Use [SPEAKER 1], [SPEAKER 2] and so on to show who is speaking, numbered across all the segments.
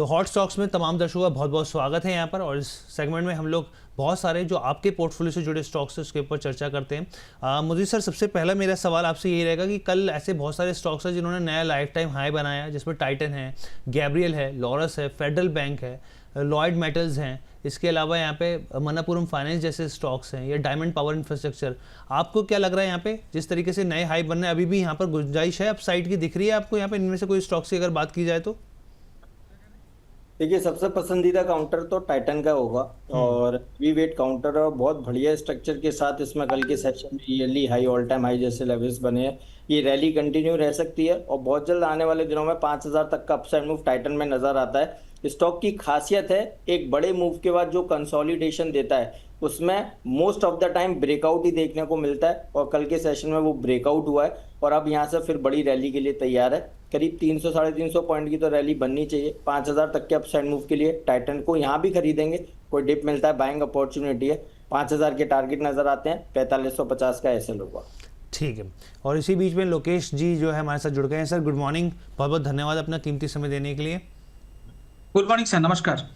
[SPEAKER 1] तो hot stocks में तमाम दर्शकों का बहुत बहुत स्वागत है यहाँ पर। और इस सेगमेंट में हम लोग बहुत सारे जो आपके पोर्टफोलियो से जुड़े स्टॉक्स हैं उसके ऊपर चर्चा करते हैं। मोदी सर, सबसे पहला मेरा सवाल आपसे यही रहेगा कि कल ऐसे बहुत सारे स्टॉक्स हैं जिन्होंने नया लाइफ टाइम हाई बनाया, जिसमें टाइटन है, गैब्रियल है, लॉरस है, फेडरल बैंक है, लॉयड मेटल्स हैं, इसके अलावा यहाँ पे मणप्पुरम फाइनेंस जैसे स्टॉक्स हैं या डायमंड पावर इंफ्रास्ट्रक्चर। आपको क्या लग रहा है यहाँ पे जिस तरीके से नए हाई बनने अभी भी यहाँ पर गुंजाइश है अपसाइड की दिख रही है आपको यहाँ पे इनमें से कोई स्टॉक्स की अगर बात की जाए तो?
[SPEAKER 2] देखिए, सबसे पसंदीदा काउंटर तो टाइटन का होगा और वी वेट काउंटर और बहुत बढ़िया स्ट्रक्चर के साथ इसमें कल के सेशन में yearly high, all time high जैसे लेवल्स बने हैं। ये रैली कंटिन्यू रह सकती है और बहुत जल्द आने वाले दिनों में 5000 तक का अपसाइड मूव टाइटन में नजर आता है। स्टॉक की खासियत है एक बड़े मूव के बाद जो कंसोलिडेशन देता है उसमें most of the time breakout ही देखने को मिलता है और कल के सेशन में वो ब्रेकआउट हुआ है और अब यहाँ से फिर बड़ी रैली के लिए तैयार है। करीब 300 साढ़े 300 पॉइंट की तो रैली बननी चाहिए 5000 तक के अपसाइड मूव के लिए। टाइटन को यहाँ भी खरीदेंगे, कोई डिप मिलता है, बाइंग अपॉर्चुनिटी है। 5000 के टारगेट नजर आते हैं, 4550 का एसएल होगा।
[SPEAKER 1] ठीक है। और इसी बीच में लोकेश जी जो है हमारे साथ जुड़ गए हैं। सर गुड मॉर्निंग, बहुत बहुत धन्यवाद अपना कीमती समय देने के लिए।
[SPEAKER 3] गुड मॉर्निंग सर, नमस्कार।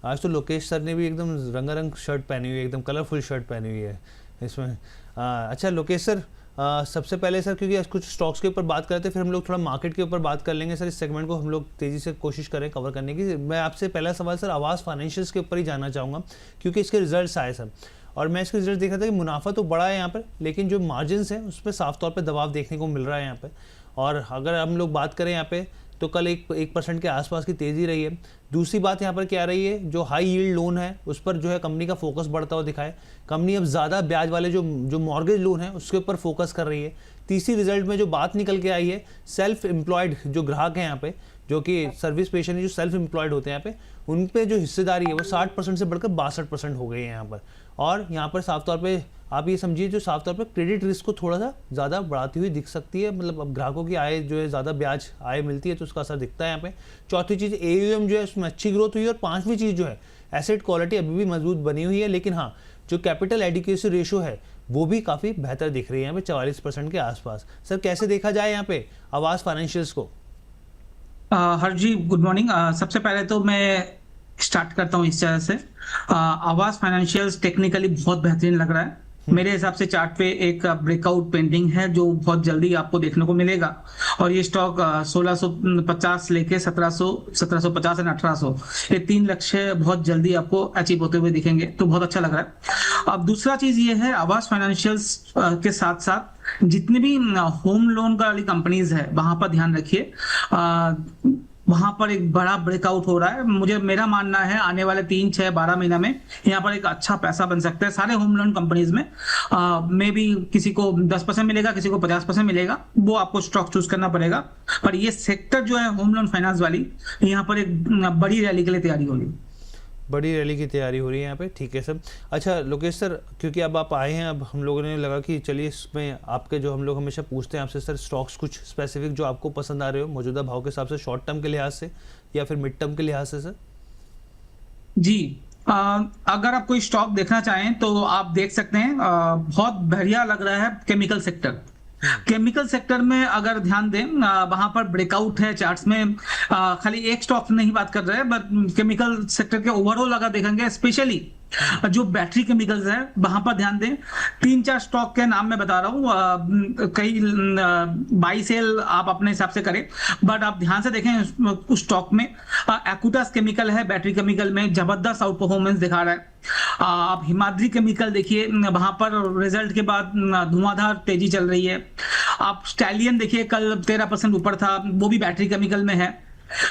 [SPEAKER 1] आज तो लोकेश सर ने भी एकदम रंगारंग शर्ट पहनी हुई है, एकदम कलरफुल शर्ट पहनी हुई है इसमें। अच्छा लोकेश सर, सबसे पहले सर क्योंकि कुछ स्टॉक्स के ऊपर बात करते हैं, फिर हम लोग थोड़ा मार्केट के ऊपर बात कर लेंगे सर। इस सेगमेंट को हम लोग तेज़ी से कोशिश करें कवर करने की। मैं आपसे पहला सवाल सर आवास फाइनेंशियल्स के ऊपर ही जानना चाहूँगा क्योंकि इसके रिजल्ट्स आए सर और मैं इसके रिजल्ट देख रहा था कि मुनाफा तो बड़ा है यहाँ पर, लेकिन जो मार्जिन्स हैं उस पर साफ तौर पर दबाव देखने को मिल रहा है यहाँ पर। और अगर हम लोग बात करें यहाँ पे तो कल 1% के आसपास की तेज़ी रही है। दूसरी बात यहाँ पर क्या रही है, जो हाई यील्ड लोन है उस पर जो है कंपनी का फोकस बढ़ता हुआ दिखा है। कंपनी अब ज़्यादा ब्याज वाले जो मॉर्गेज लोन है उसके ऊपर फोकस कर रही है। तीसरी रिजल्ट में जो बात निकल के आई है, सेल्फ एम्प्लॉयड जो ग्राहक हैं यहाँ पे, जो कि सर्विस पेशेंट जो सेल्फ एम्प्लॉयड होते हैं यहाँ पे, उन पे जो हिस्सेदारी है वो 60% से बढ़कर 62% हो गई है यहाँ पर। और यहाँ पर साफ तौर पे आप ये समझिए जो साफ तौर पे क्रेडिट रिस्क को थोड़ा सा ज़्यादा बढ़ाती हुई दिख सकती है। मतलब अब ग्राहकों की आय जो है ज़्यादा ब्याज आय मिलती है तो उसका असर दिखता है यहाँ पे। चौथी चीज़ AUM जो है उसमें अच्छी ग्रोथ हुई है। और पांचवी चीज़ जो है एसेट क्वालिटी अभी भी मजबूत बनी हुई है, लेकिन हाँ जो कैपिटल एडिक्वेसी रेशो है वो भी काफ़ी बेहतर दिख रही है यहाँ पे 44% के आसपास। सर कैसे देखा जाए यहाँ पे आवास फाइनेंशियल्स को?
[SPEAKER 3] हर जी गुड मॉर्निंग। सबसे पहले तो मैं स्टार्ट करता हूँ इस तरह से। आवास फाइनेंशियल्स टेक्निकली बहुत बेहतरीन लग रहा है। मेरे हिसाब से चार्ट पे एक ब्रेकआउट पेंडिंग है जो बहुत जल्दी आपको देखने को मिलेगा और ये स्टॉक 1650 लेके 1700, 1750 एंड 1800 ये 3 लक्ष्य बहुत जल्दी आपको अचीव होते हुए दिखेंगे, तो बहुत अच्छा लग रहा है। अब दूसरा चीज ये है, आवास फाइनेंशियल्स के साथ साथ जितनी भी होम लोन वाली कंपनीज है वहां पर ध्यान रखिए। वहां पर एक बड़ा ब्रेकआउट हो रहा है। मेरा मानना है आने वाले 3, 6, 12 महीना में यहाँ पर एक अच्छा पैसा बन सकता है सारे होम लोन कंपनीज में भी किसी को 10% मिलेगा, किसी को 50% मिलेगा, वो आपको स्टॉक चूज करना पड़ेगा। पर ये सेक्टर जो है होम लोन फाइनेंस वाली, यहाँ पर एक बड़ी रैली के लिए तैयारी हो रही है।
[SPEAKER 1] बड़ी रैली की तैयारी हो रही है यहाँ पे, ठीक है सर। अच्छा लोकेश सर, क्योंकि अब आप आए हैं, अब हम लोगों ने लगा कि चलिए इसमें आपके जो हम लोग हमेशा पूछते हैं आपसे सर स्टॉक्स कुछ स्पेसिफिक जो आपको पसंद आ रहे हो मौजूदा भाव के हिसाब से, शॉर्ट टर्म के लिहाज से या फिर मिड टर्म के लिहाज से सर?
[SPEAKER 3] जी, अगर आप कोई स्टॉक देखना चाहें तो आप देख सकते हैं। बहुत बढ़िया लग रहा है केमिकल सेक्टर। केमिकल सेक्टर में अगर ध्यान दें वहां पर ब्रेकआउट है चार्ट्स में। खाली एक स्टॉक नहीं बात कर रहे हैं, बट केमिकल सेक्टर के ओवरऑल अगर देखेंगे, स्पेशली जो बैटरी केमिकल्स है वहां पर ध्यान दें। 3-4 स्टॉक के नाम मैं बता रहा हूँ, कई बाई सेल आप अपने हिसाब से करें, बट आप ध्यान से देखें उस स्टॉक में। एक्यूटास केमिकल है बैटरी केमिकल में, जबरदस्त आउट परफॉर्मेंस दिखा रहा है। आप हिमाद्री केमिकल देखिए, वहां पर रिजल्ट के बाद धुआंधार तेजी चल रही है। आप स्टैलियन देखिए, कल 13% ऊपर था, वो भी बैटरी केमिकल में है।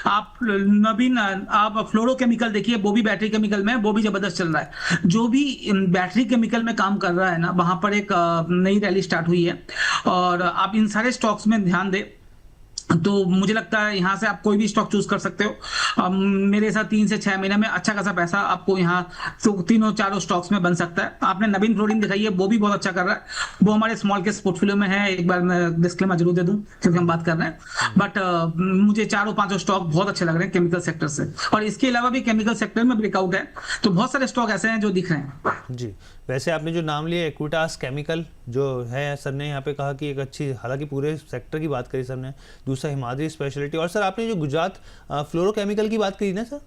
[SPEAKER 3] आप नवीन आप फ्लोरोकेमिकल देखिए, वो भी बैटरी केमिकल में, वो भी जबरदस्त चल रहा है। जो भी बैटरी केमिकल में काम कर रहा है ना, वहां पर एक नई रैली स्टार्ट हुई है। और आप इन सारे स्टॉक्स में ध्यान दें तो मुझे लगता है यहाँ से आप कोई भी स्टॉक चूज कर सकते हो। मेरे साथ 3 से 6 महीने में अच्छा खासा पैसा आपको यहाँ तो 3-4 स्टॉक्स में बन सकता है। आपने नवीन फ्लोरिन दिखाई है, वो भी बहुत अच्छा कर रहा है, वो हमारे स्मॉल केस पोर्टफोलियो में है। एक बार मैं डिस्क्लेमर जरूर दे दूं क्योंकि हम बात कर रहे हैं, बट मुझे 4-5 स्टॉक बहुत अच्छे लग रहे हैं केमिकल सेक्टर से। और इसके अलावा भी केमिकल सेक्टर में ब्रेकआउट है, तो बहुत सारे स्टॉक ऐसे हैं जो दिख रहे हैं।
[SPEAKER 1] जी, वैसे आपने जो नाम लिया एक्विटास केमिकल जो है, सर ने यहाँ पे कहा कि एक अच्छी, हालांकि पूरे सेक्टर की बात करी सर ने, दूसरा हिमाद्री स्पेशलिटी, और सर आपने जो गुजरात फ्लोरोकेमिकल की बात करी ना सर?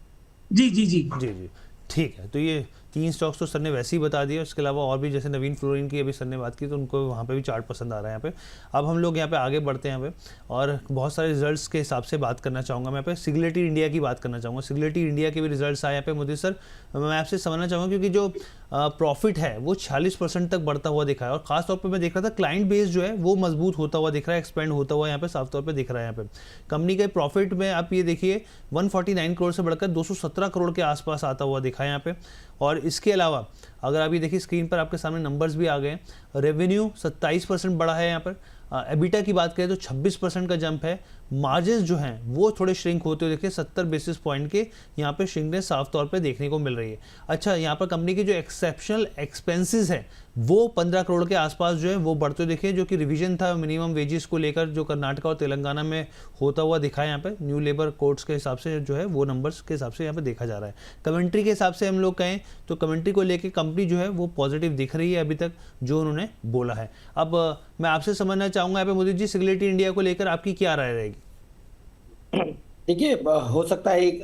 [SPEAKER 3] जी जी जी
[SPEAKER 1] जी जी, ठीक है। तो ये 3 स्टॉक्स तो सर ने वैसे ही बता दिए, उसके अलावा और भी जैसे नवीन फ्लोरिन की अभी सर ने बात की तो उनको वहाँ पे भी चार्ट पसंद आ रहा है यहाँ पे। अब हम लोग यहाँ पे आगे बढ़ते हैं यहाँ पे, और बहुत सारे रिजल्ट्स के हिसाब से बात करना चाहूँगा मैं यहाँ पे। सिग्लेटी इंडिया की बात करना चाहूँगा। सिग्लेटी इंडिया के भी रिजल्ट्स आए यहाँ पे मोदी सर। मैं आपसे समझना चाहूँगा क्योंकि जो प्रॉफिट है वो 46% तक बढ़ता हुआ दिखा है, और खास तौर पे मैं देख रहा था क्लाइंट बेस जो है वो मजबूत होता हुआ दिख रहा है, एक्सपेंड होता हुआ यहाँ पे साफ तौर पे दिख रहा है। यहाँ पे कंपनी के प्रॉफिट में आप ये देखिए 149 करोड़ से बढ़कर 217 करोड़ के आसपास आता हुआ दिखा है यहाँ पे। और इसके अलावा अगर आप ये देखिए स्क्रीन पर आपके सामने नंबर्स भी आ गए हैं। रेवेन्यू 27% बढ़ा है यहाँ पर। एबिटा की बात करें तो 26% का जंप है। मार्जिन्स जो हैं वो थोड़े श्रिंक होते हुए देखिए 70 बेसिस पॉइंट के यहाँ पे श्रिंकनेस साफ तौर पे देखने को मिल रही है। अच्छा, यहाँ पर कंपनी के जो एक्सेप्शनल एक्सपेंसेस हैं वो 15 करोड़ के आसपास जो है वो बढ़ते देखिए, जो कि रिवीजन था मिनिमम वेजेस को लेकर जो कर्नाटक और तेलंगाना में होता हुआ दिखा है। यहाँ पे न्यू लेबर कोड्स के हिसाब से जो है वो नंबर्स के हिसाब से यहाँ पे देखा जा रहा है। कमेंट्री के हिसाब से हम लोग कहें तो कमेंट्री को लेकर कंपनी जो है वो पॉजिटिव दिख रही है अभी तक जो उन्होंने बोला है। अब मैं आपसे समझना चाहूँगा यहाँ पे मोदी जी, सिग्लेटी इंडिया को लेकर आपकी क्या राय रहेगी?
[SPEAKER 2] देखिए, हो सकता है एक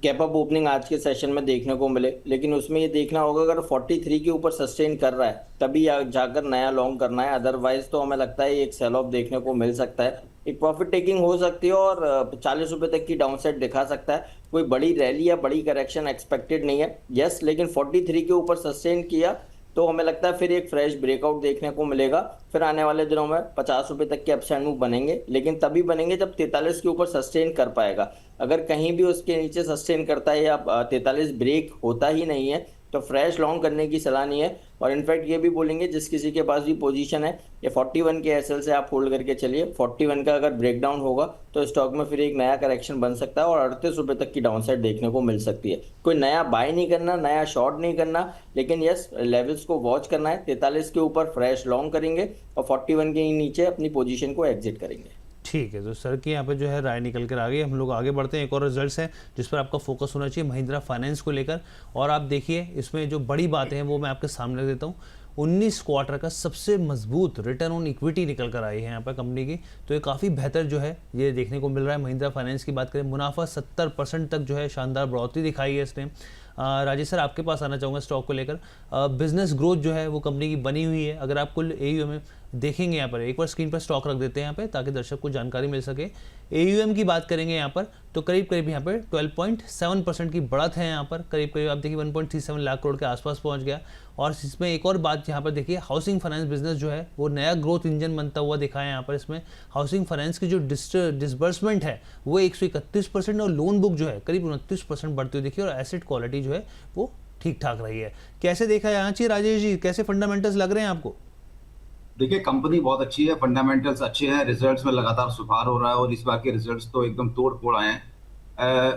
[SPEAKER 2] कैप अप ओपनिंग आज के सेशन में देखने को मिले, लेकिन उसमें ये देखना होगा अगर 43 के ऊपर सस्टेन कर रहा है तभी जाकर नया लॉन्ग करना है, अदरवाइज तो हमें लगता है एक सेल ऑफ देखने को मिल सकता है, एक प्रॉफिट टेकिंग हो सकती है और 40 रुपए तक की डाउनसाइड दिखा सकता है। कोई बड़ी रैली या बड़ी करेक्शन एक्सपेक्टेड नहीं है, यस, लेकिन 43 के ऊपर सस्टेन किया तो हमें लगता है फिर एक फ्रेश ब्रेकआउट देखने को मिलेगा। फिर आने वाले दिनों में 50 रुपए तक के अपसाइड मूव बनेंगे, लेकिन तभी बनेंगे जब 43 के ऊपर सस्टेन कर पाएगा। अगर कहीं भी उसके नीचे सस्टेन करता है या 43 ब्रेक होता ही नहीं है तो फ्रेश लॉन्ग करने की सलाह नहीं है। और इनफैक्ट ये भी बोलेंगे जिस किसी के पास भी पोजीशन है ये 41 के एसएल से आप होल्ड करके चलिए। 41 का अगर ब्रेकडाउन होगा तो स्टॉक में फिर एक नया करेक्शन बन सकता है और 38 रुपए तक की डाउनसाइड देखने को मिल सकती है। कोई नया बाय नहीं करना, नया शॉर्ट नहीं करना, लेकिन यस लेवल्स को वॉच करना है। 43 के ऊपर फ्रेश लॉन्ग करेंगे और 41 के नीचे अपनी पोजीशन को एग्जिट करेंगे।
[SPEAKER 1] ठीक है, तो सर की यहाँ पे जो है राय निकल कर आ गई। हम लोग आगे बढ़ते हैं। एक और रिजल्ट्स है जिस पर आपका फोकस होना चाहिए, महिंद्रा फाइनेंस को लेकर। और आप देखिए इसमें जो बड़ी बातें हैं वो मैं आपके सामने रख देता हूँ। 19 क्वार्टर का सबसे मजबूत रिटर्न ऑन इक्विटी निकल कर आई है यहाँ पर कंपनी की, तो ये काफ़ी बेहतर जो है ये देखने को मिल रहा है। महिंद्रा फाइनेंस की बात करें, मुनाफा 70% तक जो है शानदार बढ़ोतरी दिखाई है इसने। राजेश सर आपके पास आना चाहूँगा स्टॉक को लेकर। बिजनेस ग्रोथ जो है वो कंपनी की बनी हुई है। अगर आप कुल AUM में देखेंगे यहाँ पर, एक बार स्क्रीन पर स्टॉक रख देते हैं यहाँ पे ताकि दर्शक को जानकारी मिल सके। AUM की बात करेंगे यहाँ पर तो करीब करीब यहाँ पर 12.7% की बढ़त है। यहाँ पर करीब करीब आप देखिए 1.37 लाख करोड़ के आसपास पहुँच गया। और इसमें एक और बात यहाँ पर देखिए, हाउसिंग फाइनेंस बिजनेस जो है वो नया ग्रोथ इंजन बनता हुआ दिखा है यहाँ पर। इसमें हाउसिंग फाइनेंस की जो डिसबर्समेंट है वो 131% और लोन बुक जो है करीब 29% बढ़ती हुई देखिए, और एसेट क्वालिटी जो है वो ठीक ठाक रही है। कैसे देखा यहाँ चाहिए राजेश जी, कैसे फंडामेंटल्स लग रहे हैं आपको?
[SPEAKER 4] देखिए, कंपनी बहुत अच्छी है, फंडामेंटल्स अच्छे हैं, रिजल्ट्स में लगातार सुधार हो रहा है और इस बार के रिजल्ट्स तो एकदम तोड़ फोड़ आए हैं।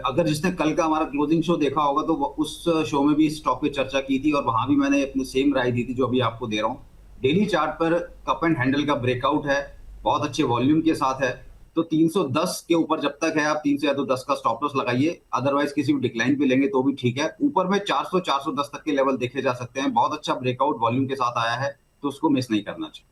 [SPEAKER 4] अगर जिसने कल का हमारा क्लोजिंग शो देखा होगा तो उस शो में भी स्टॉक पे चर्चा की थी और वहां भी मैंने अपनी सेम राय दी थी जो अभी आपको दे रहा हूँ। डेली चार्ट पर कप एंड हैंडल का ब्रेकआउट है, बहुत अच्छे वॉल्यूम के साथ है, तो 310 के ऊपर जब तक है आप 300 या तो 10 का स्टॉप लॉस लगाइए, अदरवाइज किसी भी डिक्लाइन पे लेंगे तो भी ठीक है। ऊपर में 400 410 तक के लेवल देखे जा सकते हैं, बहुत अच्छा ब्रेकआउट वॉल्यूम के साथ आया है तो उसको मिस नहीं करना चाहिए।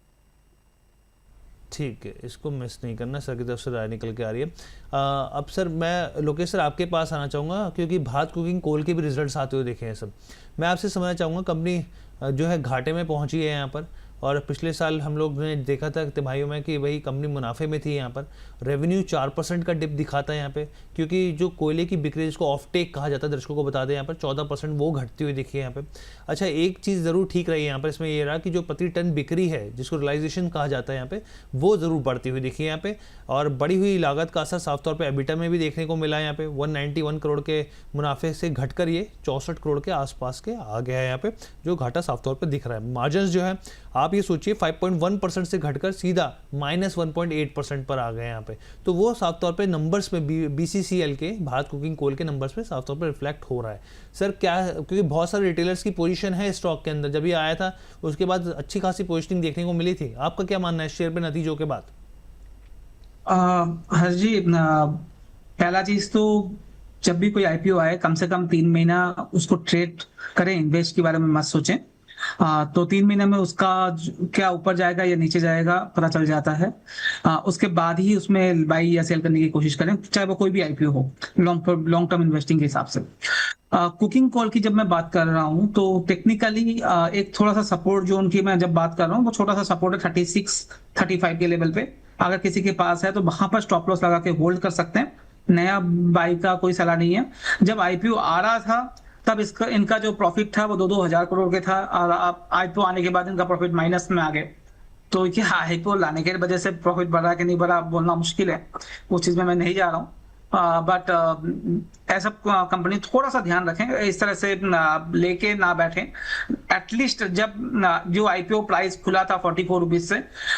[SPEAKER 1] ठीक है, इसको मिस नहीं करना, सर की तरफ से राय निकल के आ रही है। अब सर मैं लोकेश सर आपके पास आना चाहूँगा क्योंकि भारत कुकिंग कोल के भी रिजल्ट्स आते हुए देखे हैं सब। मैं आपसे समझना चाहूँगा कंपनी जो है घाटे में पहुँची है यहाँ पर, और पिछले साल हम लोग ने देखा था तिमाहियों में कि भाई कंपनी मुनाफे में थी। यहाँ पर रेवेन्यू 4% का डिप दिखाता है यहाँ पे, क्योंकि जो कोयले की बिक्री जिसको ऑफ टेक कहा जाता है, दर्शकों को बता दें यहाँ पर 14% वो घटती हुई दिखी है यहाँ पे। अच्छा, एक चीज़ ज़रूर ठीक रही है यहाँ पर, इसमें ये रहा कि जो प्रति टन बिक्री है जिसको रियलाइजेशन कहा जाता है यहाँ पे, वो ज़रूर बढ़ती हुई दिखी है यहाँ पे। और बढ़ी हुई लागत का असर साफ तौर पर एबिटा में भी देखने को मिला है। यहाँ पे 191 करोड़ के मुनाफे से घटकर ये 64 करोड़ के आसपास के आ गया है यहाँ पे, जो घाटा साफ तौर पर दिख रहा है। मार्जिन जो है आप ये सोचिए 5.1% से घटकर सीधा -1.8% पर आ गए यहाँ पे, तो वो साफ तौर पे नंबर्स में BCCL के भारत कुकिंग कोल के नंबर्स में साफ तौर पे रिफ्लेक्ट हो रहा है। सर क्या, क्योंकि बहुत सारे रिटेलर्स की पोजीशन है स्टॉक के अंदर, जब ये आया था उसके बाद अच्छी खासी पोजिशनिंग देखने को मिली थी, आपका क्या मानना है शेयर पे नतीजों के बाद?
[SPEAKER 3] हर जी, पहला चीज तो जब भी कोई IPO आए कम से कम 3 महीना उसको ट्रेड करें, इन्वेस्ट के बारे में मत सोचें। तो 3 महीने में उसका क्या ऊपर जाएगा या नीचे जाएगा पता चल जाता है। उसके बाद ही उसमें बाई या सेल करने की कोशिश करें, चाहे वो कोई भी आईपीओ हो, लॉन्ग टर्म इन्वेस्टिंग के हिसाब से। कुकिंग कॉल की जब मैं बात कर रहा हूं तो टेक्निकली एक थोड़ा सा सपोर्ट जोन की मैं जब बात कर रहा हूं, वो छोटा सा सपोर्ट है 36-35 के लेवल पे। अगर किसी के पास है तो वहां पर स्टॉप लॉस लगा के होल्ड कर सकते हैं। नया बाई का कोई सलाह नहीं है। जब आईपीओ आ रहा था तब इसका इनका जो प्रॉफिट था वो 2-2 हजार करोड़ के था, और अब आईपीओ आने के बाद इनका प्रॉफिट माइनस में आ गए। तो क्या आईपीओ लाने के वजह से प्रॉफिट बढ़ा कि नहीं बढ़ा बोलना मुश्किल है, उस चीज में मैं नहीं जा रहा हूँ। बट ऐसा कंपनी थोड़ा सा ध्यान रखें, इस तरह से लेके ना बैठें। एटलीस्ट जब जो आईपीओ प्राइस खुला था 44 रुपीज से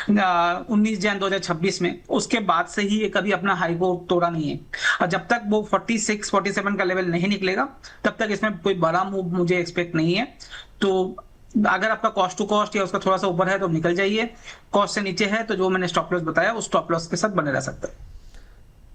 [SPEAKER 3] 19 जनवरी 2026 में, उसके बाद से ही ये कभी अपना हाई को तोड़ा नहीं है। और जब तक वो 46-47 का लेवल नहीं निकलेगा तब तक इसमें कोई बड़ा मूव मुझे एक्सपेक्ट नहीं है। तो अगर आपका कॉस्ट टू कॉस्ट या उसका थोड़ा सा ऊपर है तो निकल जाइए, कॉस्ट से नीचे है तो जो मैंने स्टॉप लॉस बताया उस स्टॉप लॉस के साथ बने रह सकते हैं।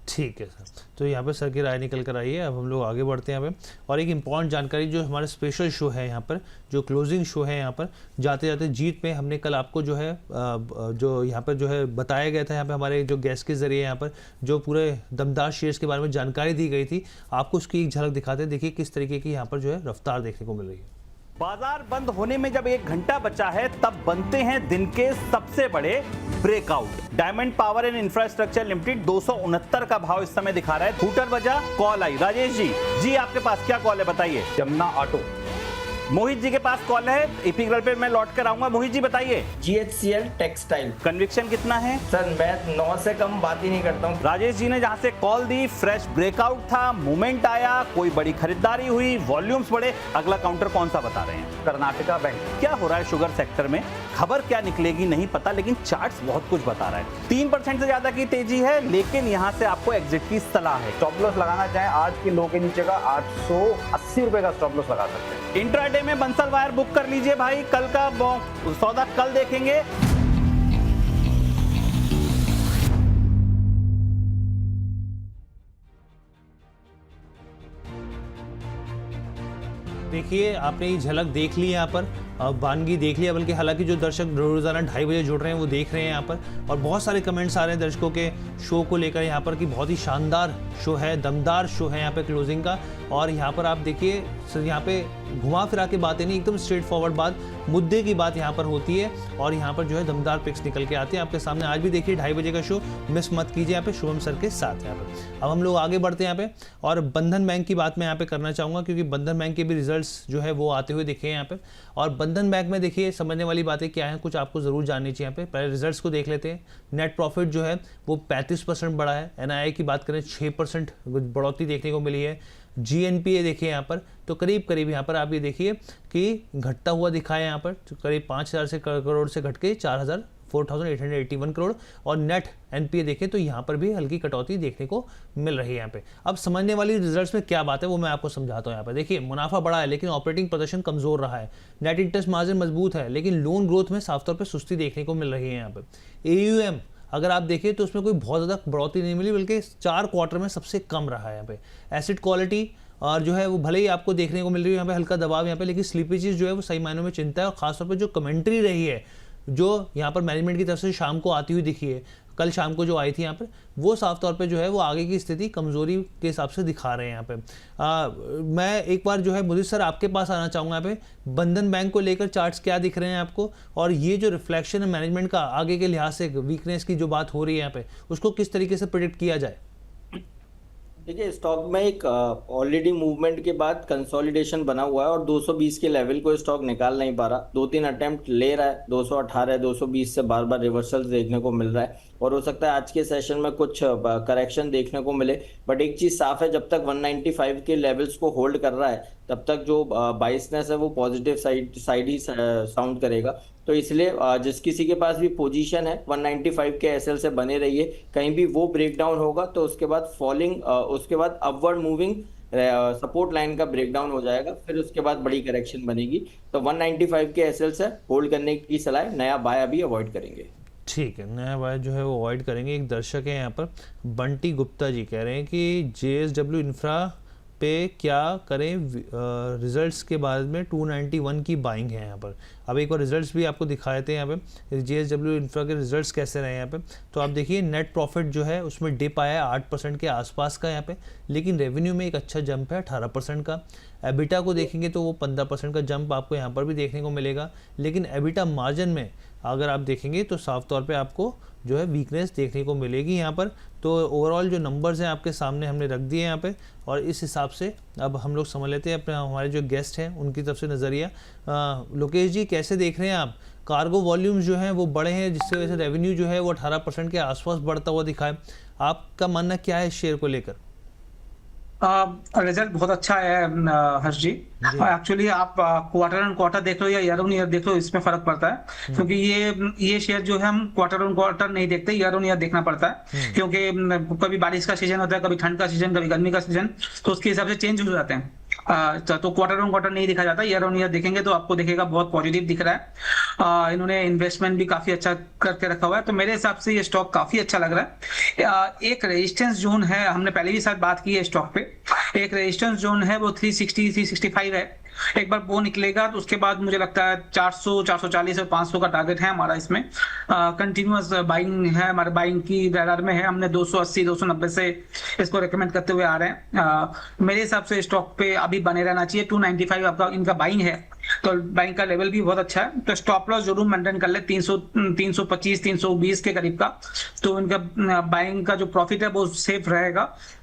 [SPEAKER 1] ठीक है सर, तो यहाँ पे सर की राय निकल कर आई है। अब हम लोग आगे बढ़ते हैं यहाँ पे, और एक इम्पॉर्टेंट जानकारी जो हमारा स्पेशल शो है यहाँ पर, जो क्लोजिंग शो है यहाँ पर, जाते जाते जीत पे हमने कल आपको जो है जो यहाँ पर जो है बताया गया था, यहाँ पे हमारे जो गेस्ट के जरिए यहाँ पर जो पूरे दमदार शेयर्स के बारे में जानकारी दी गई थी, आपको उसकी एक झलक दिखाते हैं। देखिए किस तरीके की यहाँ पर जो है रफ्तार देखने को मिल रही है।
[SPEAKER 5] बाजार बंद होने में जब 1 घंटा बचा है तब बनते हैं दिन के सबसे बड़े breakout. Diamond power and infrastructure limited 269 का भाव इस समय दिखा रहा है। हूटर बजा, कॉल आई। राजेश जी आपके पास क्या कॉल है बताइए।
[SPEAKER 6] जमुना ऑटो।
[SPEAKER 5] मोहित जी के पास कॉल है, इपिग्रल पे मैं लौट कर आऊंगा। मोहित जी बताइए।
[SPEAKER 2] GHCL textile.
[SPEAKER 5] कन्विक्शन कितना है
[SPEAKER 2] सर मैं 9 से कम बात ही नहीं करता हूँ।
[SPEAKER 5] राजेश जी ने जहां से कॉल दी, फ्रेश ब्रेकआउट था, मूवमेंट आया, कोई बड़ी खरीदारी हुई, वॉल्यूम्स बढ़े। अगला काउंटर कौन सा बता रहे हैं?
[SPEAKER 6] कर्नाटका बैंक।
[SPEAKER 5] क्या हो रहा है शुगर सेक्टर में, खबर क्या निकलेगी नहीं पता, लेकिन चार्ट्स बहुत कुछ बता रहा है। 3% से ज्यादा की तेजी है, लेकिन यहां से आपको एग्जिट की सलाह है।
[SPEAKER 6] स्टॉप लॉस लगाना चाहे आज के लो के नीचे का 880 रुपए का स्टॉप लॉस लगा सकते हैं।
[SPEAKER 5] इंट्राडे में बंसल वायर बुक कर लीजिए भाई, कल का सौदा कल देखेंगे।
[SPEAKER 1] देखिए आपने ये झलक देख ली यहाँ पर, वानगी देख लिया, बल्कि हालांकि जो दर्शक रोजाना 2:30 बजे जुड़ रहे हैं वो देख रहे हैं यहाँ पर, और बहुत सारे कमेंट्स आ रहे हैं दर्शकों के शो को लेकर यहाँ पर कि बहुत ही शानदार शो है, दमदार शो है यहाँ पे क्लोजिंग का। और यहाँ पर आप देखिए यहाँ पे घुमा फिरा के बातें नहीं, एकदम स्ट्रेट फॉरवर्ड बात, मुद्दे की बात यहाँ पर होती है, और यहाँ पर जो है दमदार पिक्स निकल के आते हैं आपके सामने। आज भी देखिए 2:30 बजे का शो मिस मत कीजिए यहाँ पे शुभम सर के साथ यहाँ पे। अब हम लोग आगे बढ़ते हैं यहाँ पे, और बंधन बैंक की बात मैं यहाँ पे करना चाहूँगा, क्योंकि बंधन बैंक के भी रिजल्ट्स जो है वो आते हुए दिखे यहाँ पे। और बंधन बैंक में देखिए समझने वाली बातें क्या हैं, कुछ आपको जरूर जाननी चाहिए यहाँ पे। पहले रिजल्ट्स को देख लेते हैं। नेट प्रॉफिट जो है वो 35% बढ़ा है। NII की बात करें 6% बढ़ोतरी देखने को मिली है। GNPA देखिए यहाँ पर तो करीब यहाँ पर आप ये देखिए कि घटता हुआ दिखा है यहाँ पर, करीब 5,000 करोड़ से घट के 4,881 करोड़। और नेट NPA देखें तो यहाँ पर भी हल्की कटौती देखने को मिल रही है यहाँ पे। अब समझने वाली रिजल्ट्स में क्या बात है वो मैं आपको समझाता हूँ यहाँ पर। देखिए मुनाफा बढ़ा है लेकिन ऑपरेटिंग प्रदर्शन कमजोर रहा है। नेट इंटरेस्ट मार्जिन मजबूत है, लेकिन लोन ग्रोथ में साफ तौर पर सुस्ती देखने को मिल रही है यहाँ पर। AUM अगर आप देखें तो उसमें कोई बहुत ज़्यादा बढ़ोतरी नहीं मिली, बल्कि 4 क्वार्टर में सबसे कम रहा है यहाँ पे। एसेट क्वालिटी और जो है वो भले ही आपको देखने को मिल रही है यहाँ पे हल्का दबाव यहाँ पे, लेकिन स्लीपेजेस जो है वो सही मायनों में चिंता है। और खासतौर पे जो कमेंट्री रही है जो यहाँ पर मैनेजमेंट की तरफ से शाम को आती हुई दिखी है, कल शाम को जो आई थी यहाँ पर, वो साफ तौर पे जो है वो आगे की स्थिति कमजोरी के हिसाब से दिखा रहे हैं यहाँ पे। मैं एक बार जो है मुदीर सर आपके पास आना चाहूँगा यहाँ पे। बंधन बैंक को लेकर चार्ट्स क्या दिख रहे हैं आपको, और ये जो रिफ्लेक्शन है मैनेजमेंट का आगे के लिहाज से वीकनेस की जो बात हो रही है यहाँ पे, उसको किस तरीके से प्रेडिक्ट किया जाए?
[SPEAKER 2] देखिए स्टॉक में एक ऑलरेडी मूवमेंट के बाद कंसोलिडेशन बना हुआ है, और 220 के लेवल को स्टॉक निकाल नहीं पा रहा। 2-3 अटेम्प्ट ले रहा है, 218 220 से बार बार रिवर्सल्स देखने को मिल रहा है, और हो सकता है आज के सेशन में कुछ करेक्शन देखने को मिले। बट एक चीज साफ है, जब तक 195 के लेवल्स को होल्ड कर रहा है तब तक जो बाइसनेस है वो पॉजिटिव साइड ही साउंड करेगा। तो इसलिए जिस किसी के पास भी पोजीशन है 195 के एसएल से बने रहिए। कहीं भी वो ब्रेकडाउन होगा तो उसके बाद फॉलिंग, उसके बाद अपवर्ड मूविंग सपोर्ट लाइन का ब्रेकडाउन हो जाएगा, फिर उसके बाद बड़ी करेक्शन बनेगी। तो 195 के एसएल से होल्ड करने की सलाह, नया बाय अभी अवॉइड करेंगे।
[SPEAKER 1] ठीक है, नया बाय जो है वो अवॉइड करेंगे। एक दर्शक है यहाँ पर बंटी गुप्ता जी कह रहे हैं कि JSW इंफ्रा पे क्या करें, रिजल्ट्स के बाद में 291 की बाइंग है यहाँ पर। अब एक बार रिजल्ट्स भी आपको दिखा देते हैं यहाँ पे, JSW इंफ्रा के रिजल्ट्स कैसे रहे यहाँ पे। तो आप देखिए नेट प्रॉफिट जो है उसमें डिप आया है 8% के आसपास का यहाँ पे, लेकिन रेवेन्यू में एक अच्छा जंप है 18% का। एबिटा को देखेंगे तो वो 15% का जंप आपको यहाँ पर भी देखने को मिलेगा, लेकिन एबिटा मार्जिन में अगर आप देखेंगे तो साफ तौर पे आपको जो है वीकनेस देखने को मिलेगी यहाँ पर। तो ओवरऑल जो नंबर्स हैं आपके सामने हमने रख दिए यहाँ पे, और इस हिसाब से अब हम लोग समझ लेते हैं अपने हमारे जो गेस्ट हैं उनकी तरफ से नज़रिया। लोकेश जी कैसे देख रहे हैं आप? कार्गो वॉल्यूम्स जो हैं वो बड़े हैं, जिससे वजह से रेवेन्यू जो है वो 18% के आसपास बढ़ता हुआ दिखा है। आपका मानना क्या है इस शेयर को लेकर?
[SPEAKER 3] रिजल्ट बहुत अच्छा है हर्ष जी। एक्चुअली आप क्वार्टर ऑन क्वार्टर देख लो या ईयर ऑन ईयर देख लो, इसमें फर्क पड़ता है, क्योंकि ये शेयर जो है हम क्वार्टर ऑन क्वार्टर नहीं देखते, ईयर ऑन ईयर देखना पड़ता है, क्योंकि कभी बारिश का सीजन होता है, कभी ठंड का सीजन, कभी गर्मी का सीजन, तो उसके हिसाब से चेंज हो जाते हैं। तो क्वार्टर ऑन क्वार्टर नहीं दिखा जाता, ईयर ऑन ईयर देखेंगे तो आपको दिखेगा बहुत पॉजिटिव दिख रहा है। इन्होंने इन्वेस्टमेंट भी काफी अच्छा करके रखा हुआ है, तो मेरे हिसाब से ये स्टॉक काफी अच्छा लग रहा है। एक रेजिस्टेंस जोन है, हमने पहले भी साथ बात की है स्टॉक पे, एक रेजिस्टेंस जोन है वो 360 365 है। एक बार वो निकलेगा तो उसके बाद मुझे लगता है 400 440 और 500 का टारगेट है हमारा। इसमें कंटिन्यूअस बाइंग है, हमारे बाइंग की रडार में है। हमने 280 290 से इसको रेकमेंड करते हुए आ रहे हैं। मेरे हिसाब से स्टॉक पे अभी बने रहना चाहिए। 295 आपका इनका बाइंग है, तो बाइंग का लेवल भी बहुत अच्छा है, तो स्टॉप लॉस जरूर मेंटेन कर ले 325 320 के करीब का, तो इनका बाइंग का जो प्रॉफिट है वो सेफ रहेगा।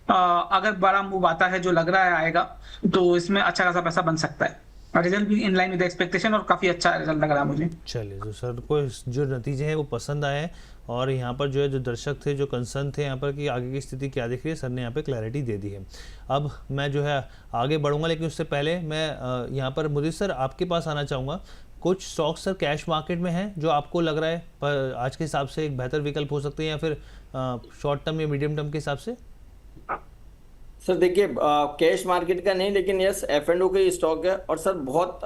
[SPEAKER 3] अगर बड़ा मूव आता है जो लग रहा है आएगा, तो इसमें अच्छा खासा पैसा बन सकता है। रिजल्ट भी इन लाइन विद एक्सपेक्टेशन और काफी अच्छा रिजल्ट लग रहा है मुझे।
[SPEAKER 1] चलिए, तो सर को जो नतीजे हैं वो पसंद आए हैं, और यहाँ पर जो है जो दर्शक थे जो कंसर्न थे यहाँ पर कि आगे की स्थिति क्या दिख रही है, सर ने यहाँ पे क्लैरिटी दे दी है। अब मैं जो है आगे बढ़ूंगा, लेकिन उससे पहले मैं यहाँ पर मुदीर सर आपके पास आना चाहूँगा। कुछ स्टॉक्स सर कैश मार्केट में हैं जो आपको लग रहा है पर आज के हिसाब से एक बेहतर विकल्प हो सकते हैं, या फिर शॉर्ट टर्म या मीडियम टर्म के हिसाब से?
[SPEAKER 2] सर देखिए, कैश मार्केट का नहीं, लेकिन यस F&O का ही स्टॉक है, और सर बहुत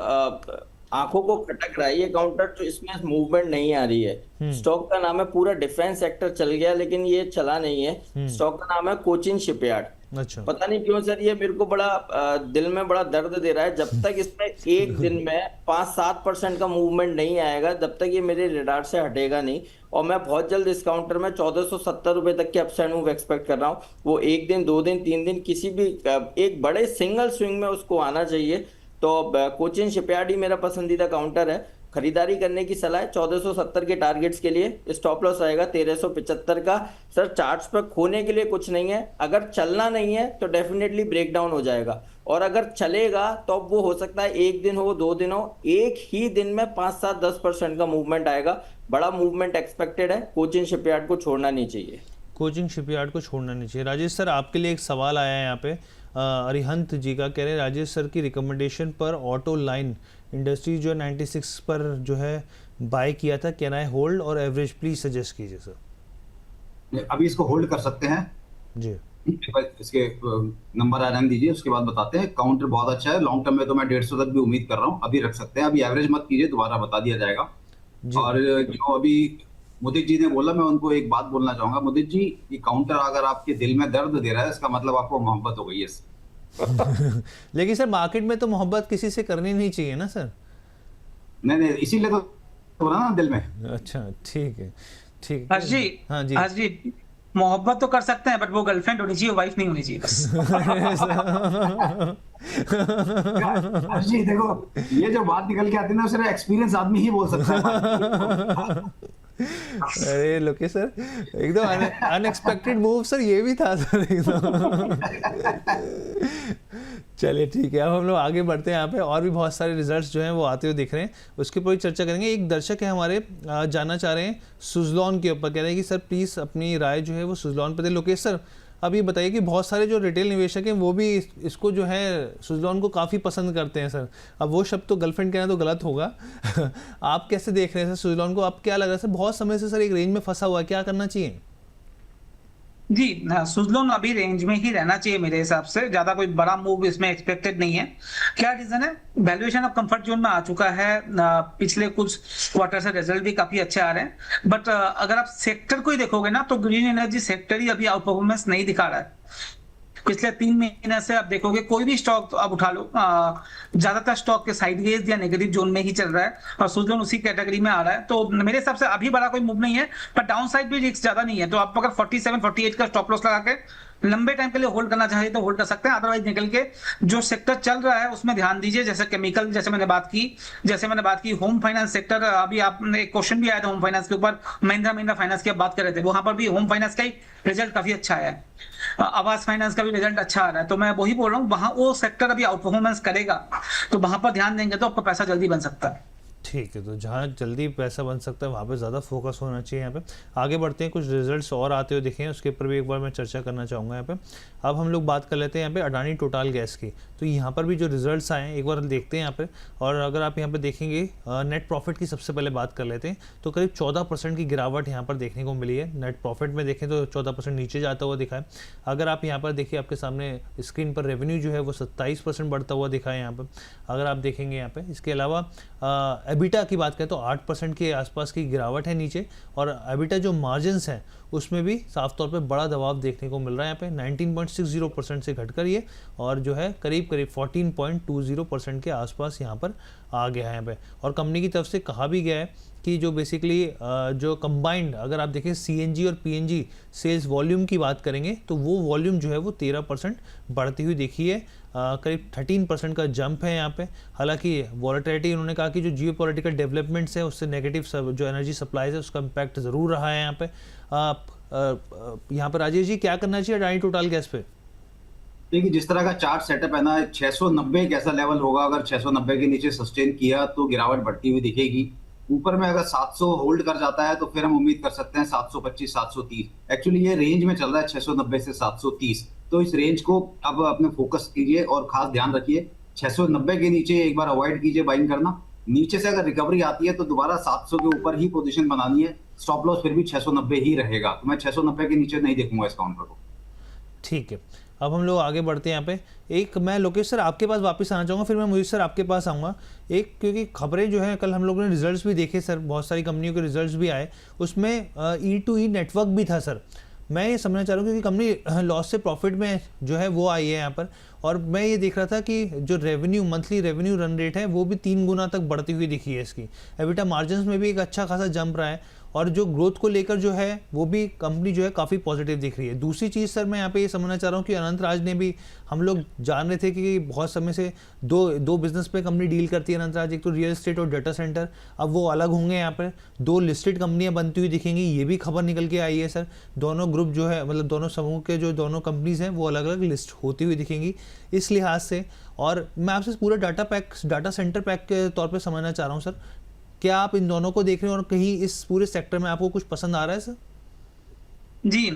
[SPEAKER 2] आंखों को खटक रहा है ये काउंटर, तो इसमें मूवमेंट नहीं आ रही है। स्टॉक का नाम है, पूरा डिफेंस सेक्टर चल गया लेकिन ये चला नहीं है। स्टॉक का नाम है कोचिन शिपयार्ड।
[SPEAKER 1] अच्छा,
[SPEAKER 2] पता नहीं क्यों सर ये मेरे को बड़ा दिल में बड़ा दर्द दे रहा है। जब तक इसमें एक दिन में 5-7% का मूवमेंट नहीं आएगा, जब तक ये मेरे रडार से हटेगा नहीं। और मैं बहुत जल्द इस काउंटर में 1470 रुपए तक के अपसाइड मूव एक्सपेक्ट कर रहा हूँ। वो 1 दिन 2 दिन 3 दिन किसी भी एक बड़े सिंगल स्विंग में उसको आना चाहिए। तो कोचिन शिपयार्ड ही मेरा पसंदीदा काउंटर है। खरीदारी करने की सलाह है 1470 के टारगेट्स के लिए। स्टॉप लॉस आएगा 1375 का। सर चार्ट्स पर खोने के लिए कुछ नहीं है, अगर चलना नहीं है तो डेफिनेटली ब्रेक डाउन हो जाएगा, और अगर चलेगा तो वो हो सकता है 1 दिन हो 2 दिन हो, एक ही दिन में 5-7-10% का मूवमेंट आएगा। बड़ा मूवमेंट एक्सपेक्टेड है। कोचिन शिपयार्ड को छोड़ना नहीं चाहिए।
[SPEAKER 1] कोचिंग शिपयार्ड को छोड़ना नहीं चाहिए। राजेश सर आपके लिए एक सवाल आया है यहाँ पे, अरिहंत जी का, कह रहे हैं राजेश सर की रिकमेंडेशन पर ऑटो लाइन इंडस्ट्री जो 96 पर जो है बाय किया था, कैन आई होल्ड और एवरेज प्लीज सजेस्ट कीजिए सर।
[SPEAKER 4] अभी इसको होल्ड कर सकते हैं
[SPEAKER 1] जी,
[SPEAKER 4] इसके नंबर आने दीजिए, उसके बाद बताते हैं। काउंटर बहुत अच्छा है, लॉन्ग टर्म में तो मैं 150 तक भी उम्मीद कर रहा हूँ। अभी रख सकते हैं, अभी एवरेज मत कीजिए, दोबारा बता दिया जाएगा। और जो अभी मुदित जी ने बोला, मैं उनको एक बात बोलना चाहूंगा। मुदित जी, ये काउंटर अगर आपके दिल में दर्द दे रहा है, इसका मतलब आपको मोहब्बत हो गई है
[SPEAKER 1] लेकिन सर मार्केट में तो मोहब्बत किसी से करनी नहीं चाहिए ना सर।
[SPEAKER 4] नहीं, इसीलिए तो हो रहा ना दिल में।
[SPEAKER 1] अच्छा, ठीक है, ठीक।
[SPEAKER 3] हर्ष जी,
[SPEAKER 1] हाँ जी,
[SPEAKER 3] हर्ष जी, मोहब्बत तो कर सकते हैं, बट वो गर्लफ्रेंड होनी चाहिए, वाइफ नहीं होनी चाहिए बस।
[SPEAKER 4] हर्ष जी देखो, ये जो बात निकल के आती है ना, सिर्फ एक्सपीरियंस आदमी ही बोल सकता है।
[SPEAKER 1] अरे लोकेश सर, एकदम अनएक्सपेक्टेड मूव सर ये भी था सर एकदम। चलिए ठीक है, अब हम लोग आगे बढ़ते हैं। यहाँ पे और भी बहुत सारे रिजल्ट्स जो हैं वो आते हुए दिख रहे हैं, उसके ऊपर चर्चा करेंगे। एक दर्शक है हमारे, जानना चाह रहे हैं सुज़लॉन के ऊपर, कह रहे हैं कि सर प्लीज़ अपनी राय जो है वो सुज़लॉन पर दें। लोकेश सर अब ये बताइए कि बहुत सारे जो रिटेल निवेशक हैं वो भी इसको जो है सुज़लॉन को काफ़ी पसंद करते हैं सर। अब वो शब्द तो गर्लफ्रेंड कहना तो गलत होगा। आप कैसे देख रहे हैं सर सुज़लॉन को? आप क्या लग रहा है सर, बहुत समय से सर एक रेंज में फंसा हुआ है, क्या करना चाहिए?
[SPEAKER 3] जी, सुज़लॉन अभी रेंज में ही रहना चाहिए मेरे हिसाब से। ज्यादा कोई बड़ा मूव इसमें एक्सपेक्टेड नहीं है। क्या रीजन है? वैल्यूएशन अब कंफर्ट जोन में आ चुका है। पिछले कुछ क्वार्टर से रिजल्ट भी काफी अच्छे आ रहे हैं, बट अगर आप सेक्टर को ही देखोगे ना, तो ग्रीन एनर्जी सेक्टर ही अभी आउट परफॉर्मेंस नहीं दिखा रहा है। पिछले 3 महीने से आप देखोगे कोई भी स्टॉक आप उठा लो, ज्यादातर स्टॉक के साइडवेज या नेगेटिव जोन में ही चल रहा है और सुजलोन उसी कैटेगरी में आ रहा है। तो मेरे हिसाब से अभी बड़ा कोई मूव नहीं है, पर डाउन साइड भी रिस्क ज्यादा नहीं है। तो आप अगर 47 48 का स्टॉप लॉस लगा के लंबे टाइम के लिए होल्ड करना चाहिए तो होल्ड कर सकते हैं, अदरवाइज निकल के जो सेक्टर चल रहा है उसमें ध्यान दीजिए, जैसे केमिकल, जैसे मैंने बात की होम फाइनेंस सेक्टर। अभी आप एक क्वेश्चन भी आया था होम फाइनेंस के ऊपर, महिंद्रा फाइनेंस की आप बात कर रहे थे, वहां पर भी होम फाइनेंस का ही रिजल्ट काफी अच्छा है, आवास फाइनेंस का भी रिजल्ट अच्छा आ रहा है। तो मैं वही बोल रहा हूँ, वहां वो सेक्टर अभी आउट परफॉर्मेंस करेगा तो वहां पर ध्यान देंगे तो आपका पैसा जल्दी बन सकता है।
[SPEAKER 1] ठीक है, तो जहाँ जल्दी पैसा बन सकता है वहाँ पे ज़्यादा फोकस होना चाहिए। यहाँ पे आगे बढ़ते हैं, कुछ रिजल्ट्स और आते हुए दिखे हैं, उसके ऊपर भी एक बार मैं चर्चा करना चाहूँगा। यहाँ पे अब हम लोग बात कर लेते हैं यहाँ पे अडानी टोटल गैस की। तो यहाँ पर भी जो रिजल्ट्स आए हैं एक बार देखते हैं यहाँ पे। और अगर आप यहाँ पे देखेंगे नेट प्रॉफिट की सबसे पहले बात कर लेते हैं, तो करीब 14% की गिरावट यहाँ पर देखने को मिली है। नेट प्रॉफिट में देखें तो 14% नीचे जाता हुआ दिखा है। अगर आप यहाँ पर देखिए, आपके सामने स्क्रीन पर रेवेन्यू जो है वो 27% बढ़ता हुआ दिखा है यहाँ पर, अगर आप देखेंगे यहाँ पे। इसके अलावा एबिटा की बात करें तो 8% के आसपास की गिरावट है नीचे, और एबिटा जो मार्जिन्स हैं उसमें भी साफ तौर पे बड़ा दबाव देखने को मिल रहा है यहाँ पे। 19.60% से घटकर ये और जो है करीब 14.20% के आसपास यहाँ पर आ गया है यहाँ पे। और कंपनी की तरफ से कहा भी गया है कि जो बेसिकली जो कंबाइंड, अगर आप देखें सीएनजी और पीएनजी सेल्स वॉल्यूम की बात करेंगे तो वो वॉल्यूम जो है वो 13% बढ़ती हुई दिखी है। करीब 13% का जंप है यहाँ पे। हालांकि वॉलेटिलिटी, उन्होंने कहा कि जो जियो पॉलिटिकल डेवलपमेंट्स है उससे नेगेटिव जो एनर्जी सप्लाईज है उसका इम्पैक्ट ज़रूर रहा है यहाँ पे। यहाँ पर राजेश जी क्या करना चाहिए अडानी टोटल गैस पे?
[SPEAKER 4] देखिए, जिस तरह का चार्ट सेटअप है ना, 690 एक ऐसा लेवल होगा, अगर 690 के नीचे सस्टेन किया तो गिरावट बढ़ती हुई दिखेगी। ऊपर में अगर 700 होल्ड कर जाता है तो फिर हम उम्मीद कर सकते हैं 725 730। एक्चुअली ये रेंज में चल रहा है 690 से 730, तो इस रेंज को अब अपने फोकस कीजिए और खास ध्यान रखिए 690 के नीचे एक बार अवॉइड कीजिए बाइंग करना। नीचे से अगर रिकवरी आती है तो दोबारा 700 के ऊपर ही पोजीशन बनानी है। स्टॉप लॉस फिर भी 690 ही रहेगा, तो मैं 690 के नीचे नहीं देखूंगा इस काउंटर को।
[SPEAKER 1] ठीक है, अब हम लोग आगे बढ़ते हैं यहाँ पे। एक मैं लोकेश सर आपके पास वापस आना चाहूँगा, फिर मैं मुझे सर आपके पास आऊँगा। एक क्योंकि खबरें जो हैं, कल हम लोगों ने रिजल्ट्स भी देखे सर, बहुत सारी कंपनियों के रिजल्ट्स भी आए, उसमें E2E नेटवर्क भी था सर। मैं ये समझना चाह रहा हूँ क्योंकि कंपनी लॉस से प्रॉफिट में जो है वो आई है यहाँ पर, और मैं ये देख रहा था कि जो revenue, monthly revenue run rate है वो भी 3 गुना तक बढ़ती हुई दिखी है इसकी। एबिटा मार्जिन्स में भी एक अच्छा खासा जंप रहा है, और जो ग्रोथ को लेकर जो है वो भी कंपनी जो है काफ़ी पॉजिटिव दिख रही है। दूसरी चीज़ सर मैं यहाँ पे ये समझना चाह रहा हूँ कि अनंत राज ने भी, हम लोग जान रहे थे कि बहुत समय से दो बिजनेस पे कंपनी डील करती है अनंत राज, एक तो रियल एस्टेट और डाटा सेंटर। अब वो अलग होंगे, यहाँ पर 2 लिस्टेड कंपनियाँ बनती हुई दिखेंगी, ये भी खबर निकल के आई है सर। दोनों ग्रुप जो है, मतलब दोनों समूह के जो दोनों कंपनीज हैं वो अलग अलग लिस्ट होती हुई दिखेंगी इस लिहाज से। और मैं आपसे पूरा डाटा सेंटर पैक के तौर पर समझना चाह रहा हूँ सर, क्या आप इन दोनों को देख रहे हैं और कहीं इस पूरे सेक्टर में आपको कुछ पसंद आ रहा है सर?
[SPEAKER 3] जी,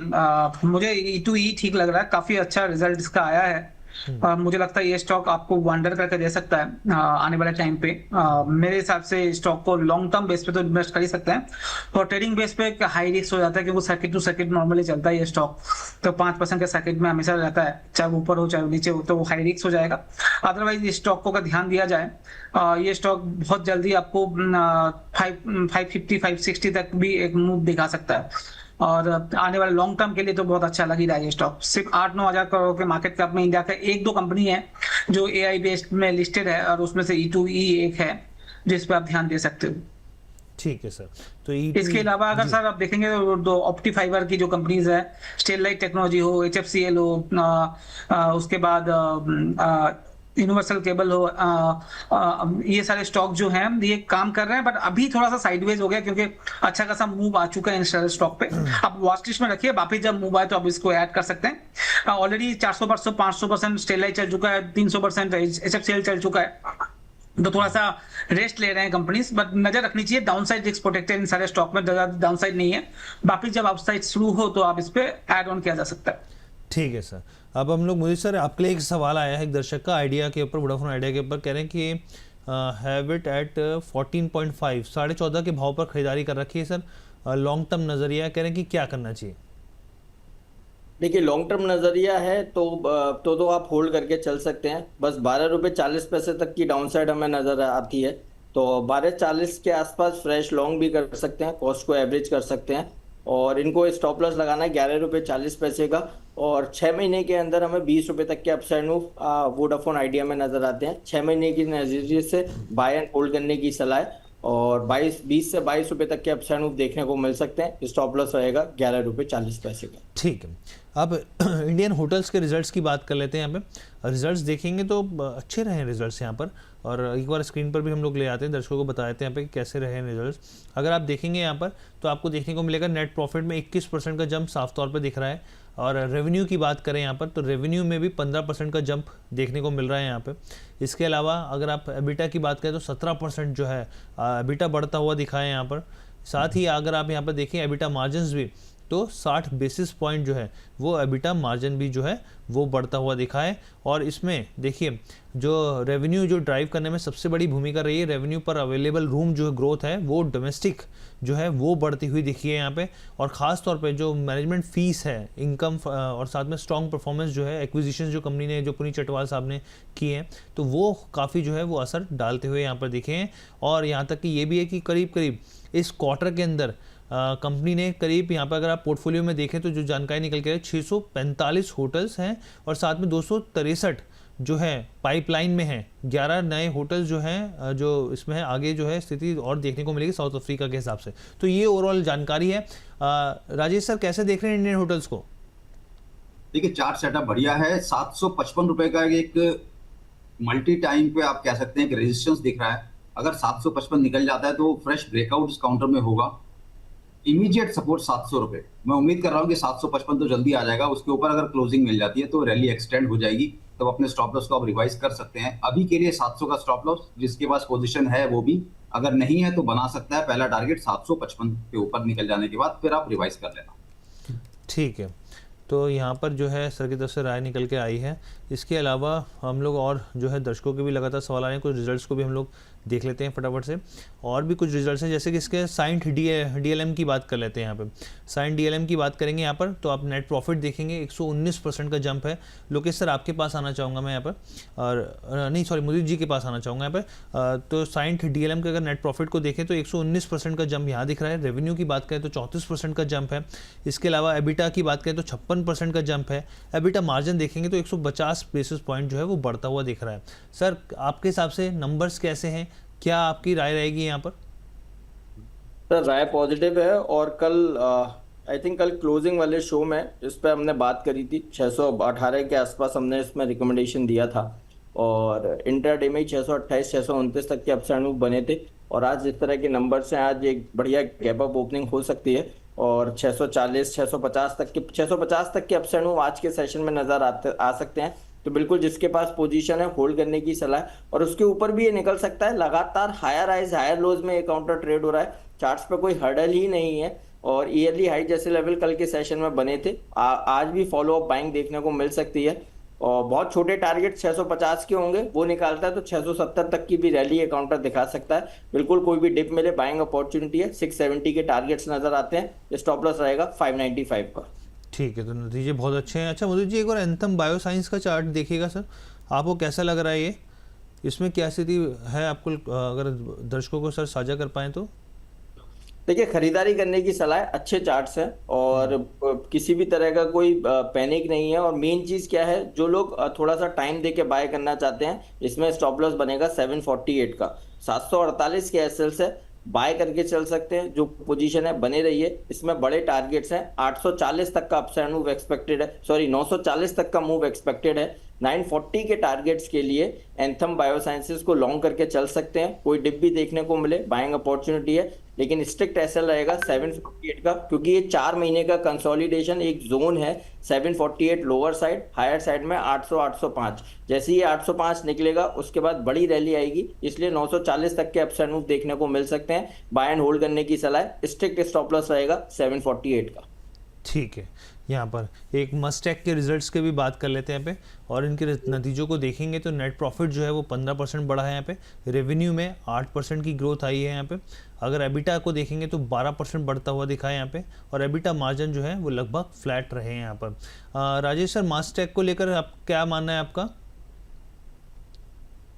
[SPEAKER 3] मुझे E2E ठीक लग रहा है, काफी अच्छा रिजल्ट इसका आया है। मुझे लगता है ये स्टॉक आपको वंडर करके दे सकता है आने वाले टाइम पे। मेरे हिसाब से स्टॉक को लॉन्ग टर्म बेस पे तो इन्वेस्ट कर ही सकते हैं, और ट्रेडिंग बेस पे हाई रिस्क हो जाता है क्योंकि सर्किट टू सर्किट नॉर्मली चलता है ये स्टॉक, तो 5% के सर्किट में हमेशा रहता है, चाहे ऊपर हो चाहे नीचे हो, तो वो हाई रिस्क हो जाएगा। अदरवाइज इस स्टॉक को अगर ध्यान दिया जाए, ये स्टॉक बहुत जल्दी आपको 550 560 तक भी एक मूव दिखा सकता है, और आने वाले लॉन्ग टर्म के लिए तो बहुत अच्छा लग ही रहा है ये स्टॉक। सिर्फ 8-9 हजार करोड़ के मार्केट कैप में इंडिया का 1-2 कंपनी है जो AI बेस्ड में लिस्टेड है, और उसमें से E2E एक है जिस पे आप ध्यान दे सकते हो।
[SPEAKER 1] ठीक है सर, तो
[SPEAKER 3] इसके अलावा अगर सर आप देखेंगे तो दो ऑप्टी फाइबर की जो कंपनीज है, स्टेरलाइट टेक्नोलॉजी हो, HFCL हो, उसके बाद यूनिवर्सल केबल हो, ये सारे स्टॉक जो हैं ये काम कर रहे हैं, बट अभी थोड़ा सा साइडवेज हो गया क्योंकि अच्छा खासा मूव आ चुका है इन सारे स्टॉक पे। अब वॉच लिस्ट में रखिए, वापिस जब मूव आए तो आप इसको ऐड कर सकते हैं। ऑलरेडी 400% 500% स्टेरलाइट चल चुका है, 300% HFCL चल चुका है, तो थोड़ा सा रेस्ट ले रहे हैं कंपनीज, बट नजर रखनी चाहिए, डाउन साइड रिस्क प्रोटेक्टेड इन सारे स्टॉक में, डाउन साइड नहीं है। वापिस जब अपसाइड शुरू हो तो आप इस पे ऐड ऑन किया जा सकता है।
[SPEAKER 1] ठीक है सर, अब हम लोग, मुझे सर आपके लिए एक सवाल आया है एक दर्शक का, आइडिया के ऊपर, वोडाफोन आइडिया के ऊपर, कह रहे हैं कि हैव इट एट 14.5, 14.5 के भाव पर खरीदारी कर रखी है सर, लॉन्ग टर्म नजरिया, कह रहे हैं कि क्या करना चाहिए?
[SPEAKER 2] देखिए, लॉन्ग टर्म नजरिया है तो आप होल्ड करके चल सकते हैं। बस 12.40 रुपये तक की डाउन साइड हमें नजर आती है, तो 12.40 के आसपास फ्रेश लॉन्ग भी कर सकते हैं, कॉस्ट को एवरेज कर सकते हैं। और इनको स्टॉप लॉस लगाना है 11 रुपये 40 पैसे का। और 6 महीने के अंदर हमें 20 रुपये तक के अपसाइड मूव वोडाफोन आइडिया में नजर आते हैं। 6 महीने की नजरिए से बाय एंड होल्ड करने की सलाह है और 20 से 22 रुपये तक के अपसाइड मूव देखने को मिल सकते हैं। स्टॉप लॉस रहेगा 11 रुपये 40 पैसे का।
[SPEAKER 1] ठीक है, अब इंडियन होटल्स के रिजल्ट्स की बात कर लेते हैं। यहाँ पे रिजल्ट्स देखेंगे तो अच्छे रहे रिजल्ट्स यहाँ पर, और एक बार स्क्रीन पर भी हम लोग ले आते हैं, दर्शकों को बता देते हैं यहाँ पे कि कैसे रहे रिजल्ट्स। अगर आप देखेंगे यहाँ पर तो आपको देखने को मिलेगा नेट प्रॉफिट में 21% का जंप साफ तौर पर दिख रहा है। और रेवेन्यू की बात करें यहाँ पर तो रेवेन्यू में भी 15% का जंप देखने को मिल रहा है यहाँ पे। इसके अलावा अगर आप एबिटा की बात करें तो 17% जो है एबिटा बढ़ता हुआ दिखा है यहाँ पर। साथ ही अगर आप यहाँ पर देखें एबिटा मार्जिन्स भी तो 60 बेसिस पॉइंट जो है वो एबिटा मार्जिन भी जो है वो बढ़ता हुआ दिखा है। और इसमें देखिए जो रेवेन्यू जो ड्राइव करने में सबसे बड़ी भूमिका रही है, रेवेन्यू पर अवेलेबल रूम जो ग्रोथ है वो डोमेस्टिक जो है वो बढ़ती हुई दिखी है यहाँ पे। और ख़ास तौर पे जो मैनेजमेंट फीस है, इनकम और साथ में स्ट्रॉन्ग परफॉर्मेंस जो है, एक्विजिशन जो कंपनी ने, जो पुनीत चटवाल साहब ने किए हैं, तो वो काफ़ी जो है वो असर डालते हुए यहाँ पर दिखे हैं। और यहाँ तक कि ये भी है कि करीब करीब इस क्वार्टर के अंदर कंपनी ने करीब यहाँ पर अगर आप पोर्टफोलियो में देखें तो जो जानकारी निकल के 645 होटल्स हैं और साथ में 263 जो है पाइपलाइन में हैं। 11 नए होटल्स जो हैं जो इसमें है, आगे जो है स्थिति और देखने को मिलेगी साउथ अफ्रीका के हिसाब से। तो ये ओवरऑल जानकारी है। राजेश सर कैसे देख रहे हैं इंडियन होटल्स को?
[SPEAKER 4] देखिए चार्ट सेटअप बढ़िया है। 755 रुपए का एक मल्टी टाइम पे आप कह सकते हैं कि रेजिस्टेंस दिख रहा है। अगर 755 निकल जाता है तो फ्रेश ब्रेकआउट इस काउंटर में होगा। इमीडिएट सपोर्ट 700 रुपए, मैं उम्मीद कर रहा हूँ कि 755 तो जल्दी आ जाएगा। उसके ऊपर अगर क्लोजिंग मिल जाती है तो रैली एक्सटेंड हो जाएगी, तो अपने स्टॉप लॉस को आप रिवाइज कर सकते हैं। अभी के लिए 700 का स्टॉप लॉस, जिसके पास पोजीशन है वो भी, अगर नहीं है तो बना सकता है। पहला टारगेट 755 के ऊपर निकल जाने के बाद फिर आप रिवाइज कर लेना।
[SPEAKER 1] ठीक है, तो यहाँ पर जो है सर की तरफ से राय निकल के आई है। इसके अलावा हम लोग और जो है दर्शकों के भी लगातार सवाल आ रहे हैं, कुछ रिजल्ट्स को भी हम लोग देख लेते हैं फटाफट से। और भी कुछ रिजल्ट्स हैं, जैसे कि इसके साइंट डीएलएम की बात कर लेते हैं। यहाँ पे साइंट डीएलएम की बात करेंगे यहाँ पर तो आप नेट प्रॉफिट देखेंगे 119% का जंप है। लोकेश सर आपके पास आना चाहूँगा मैं यहाँ पर, और नहीं सॉरी मुदीर जी के पास आना चाहूँगा यहाँ पर। तो साइंट डीएलएम के अगर नेट प्रॉफिट को देखें तो 119% का जंप यहाँ दिख रहा है। रेवेन्यू की बात करें तो 34% का जंप है। इसके अलावा एबिटा की बात करें तो 56% का जंप है। एबिटा मार्जिन देखेंगे तो 150 बेसिस पॉइंट जो है वो बढ़ता हुआ दिख रहा है। सर आपके हिसाब से नंबर्स कैसे हैं, क्या आपकी राय रहेगी यहाँ पर?
[SPEAKER 2] सर राय पॉजिटिव है। और कल आई थिंक कल क्लोजिंग वाले शो में इस पर हमने बात करी थी, 618 के आसपास हमने इसमें रिकमेंडेशन दिया था और इंट्राडे में 628 629 तक के अपसाइड मूव बने थे। और आज जिस तरह के नंबर से आज एक बढ़िया गैप अप ओपनिंग हो सकती है और 640 650 तक के अपसाइड मूव आज के सेशन में नजर आ सकते हैं। तो बिल्कुल जिसके पास पोजीशन है होल्ड करने की सलाह है। और उसके ऊपर भी ये निकल सकता है। लगातार हायर हाइज हायर लोज में ये काउंटर ट्रेड हो रहा है, चार्ट्स पे कोई हर्डल ही नहीं है और ईयरली हाई जैसे लेवल कल के सेशन में बने थे। आज भी फॉलो अप बाइंग देखने को मिल सकती है और बहुत छोटे टारगेट 650 के होंगे, वो निकालता है तो 670 तक की भी रैली काउंटर दिखा सकता है। बिल्कुल कोई भी डिप मिले बाइंग अपॉर्चुनिटी है। 670 के टारगेट्स नजर आते हैं। स्टॉप लॉस रहेगा 595 का।
[SPEAKER 1] ठीक है, तो नतीजे बहुत अच्छे हैं। अच्छा मुदीर जी एक बार एंथम बायोसाइंस का चार्ट देखिएगा सर, आपको कैसा लग रहा है ये, इसमें क्या स्थिति है आपको, अगर दर्शकों को सर साझा कर पाएँ तो?
[SPEAKER 2] देखिए खरीदारी करने की सलाह है, अच्छे चार्ट्स हैं और किसी भी तरह का कोई पैनिक नहीं है। और मेन चीज क्या है, जो लोग थोड़ा सा टाइम देके बाय करना चाहते हैं, इसमें स्टॉप लॉस बनेगा 748 का। 748 के एसएल से बाय करके चल सकते हैं। जो पोजीशन है बने रहिए। इसमें बड़े टारगेट्स हैं, 840 तक का अपसाइड मूव एक्सपेक्टेड है, सॉरी 940 तक का मूव एक्सपेक्टेड है। 940 के टारगेट्स के लिए एंथम बायोसाइंसेस को लॉन्ग करके चल सकते हैं। कोई डिप भी देखने को मिले बाइंग अपॉर्चुनिटी है, लेकिन स्ट्रिक्ट एसएल रहेगा 748 का, क्योंकि ये 4 महीने का कंसोलिडेशन एक जोन है। 748 लोअर साइड, हायर साइड में 800 805। जैसे ही 805 निकलेगा उसके बाद बड़ी रैली आएगी, इसलिए 940 तक के अपसाइड मूव देखने को मिल सकते हैं। बाय एंड होल्ड करने की सलाह है। स्ट्रिक्ट स्टॉप लॉस रहेगा 748 का।
[SPEAKER 1] ठीक है, यहाँ पर एक मस्टैक के रिजल्ट्स के भी बात कर लेते हैं यहाँ पे, और इनके नतीजों को देखेंगे तो नेट प्रॉफिट जो है वो 15% बढ़ा है यहाँ पे। रेवेन्यू में 8% की ग्रोथ आई है यहाँ पे। अगर एबिटा को देखेंगे तो 12% बढ़ता हुआ दिखा है यहाँ पे, और एबिटा मार्जिन जो है वो लगभग फ्लैट रहे हैं यहाँ पर। राजेश सर मस्टैक को लेकर आप क्या मानना है आपका?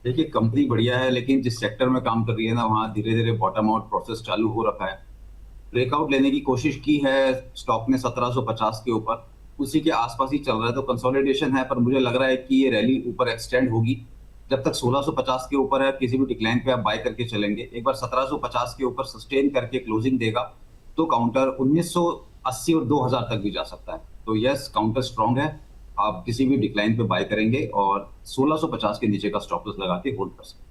[SPEAKER 4] देखिए कंपनी बढ़िया है, लेकिन जिस सेक्टर में काम कर रही है ना, वहाँ धीरे धीरे बॉटम आउट प्रोसेस चालू हो रखा है। ब्रेकआउट लेने की कोशिश की है स्टॉक ने 1750 के ऊपर, उसी के आसपास ही चल रहा है, तो कंसोलिडेशन है, पर मुझे लग रहा है कि ये रैली ऊपर एक्सटेंड होगी। जब तक 1650 के ऊपर है, किसी भी डिक्लाइन पे आप बाय करके चलेंगे। एक बार 1750 के ऊपर सस्टेन करके क्लोजिंग देगा तो काउंटर 1980 और 2000 तक भी जा सकता है। तो यस, काउंटर स्ट्रांग है, आप किसी भी डिक्लाइन पे बाय करेंगे और 1650 के नीचे का स्टॉप लॉस लगा के होल्ड कर सकते हैं।